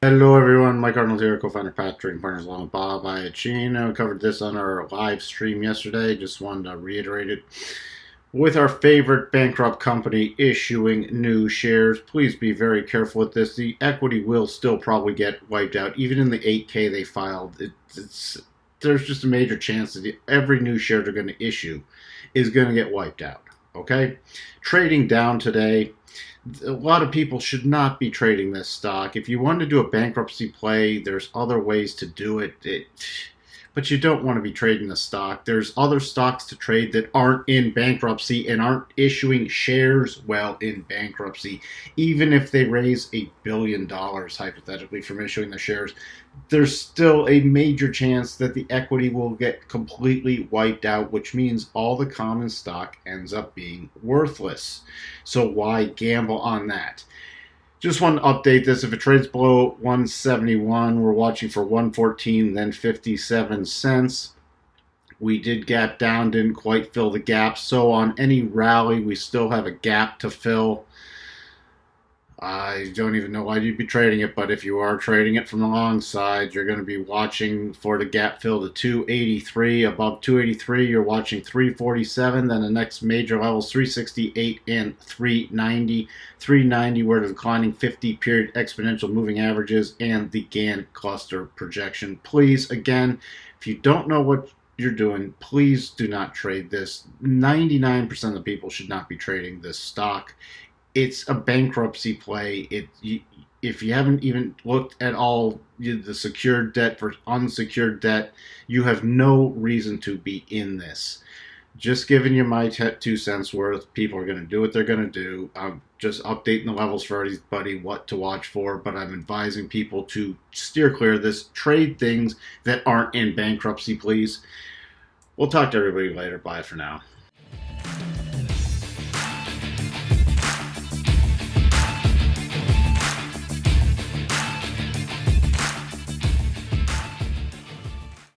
Hello everyone, Mike Arnold here, co-founder, Pat, trading partners along with Bob. I covered this on our live stream yesterday. Just wanted to reiterate it. With our favorite bankrupt company issuing new shares, please be very careful with this. The equity will still probably get wiped out. Even in the 8K they filed, there's just a major chance that every new share they're going to issue is going to get wiped out. Okay? Trading down today. A lot of people should not be trading this stock. If you want to do a bankruptcy play, there's other ways to do it. But you don't want to be trading the stock. There's other stocks to trade that aren't in bankruptcy and aren't issuing shares while in bankruptcy. Even if they raise $1 billion, hypothetically, from issuing the shares, there's still a major chance that the equity will get completely wiped out, which means all the common stock ends up being worthless. So why gamble on that? Just want to update this. If it trades below 171, we're watching for 114, then 57 cents. We did gap down, didn't quite fill the gap. So on any rally, we still have a gap to fill. I don't even know why you'd be trading it, but if you are trading it from the long side, you're going to be watching for the gap fill to 283. Above 283, you're watching 347. Then the next major levels, 368 and 390. 390, where the declining 50-period exponential moving averages and the Gann cluster projection. Please, again, if you don't know what you're doing, please do not trade this. 99% of the people should not be trading this stock. It's a bankruptcy play. If you haven't even looked at all the secured debt versus unsecured debt, you have no reason to be in this. Just giving you my 2 cents worth. People are going to do what they're going to do. I'm just updating the levels for everybody, what to watch for, but I'm advising people to steer clear of this. Trade things that aren't in bankruptcy, please. We'll talk to everybody later. Bye for now.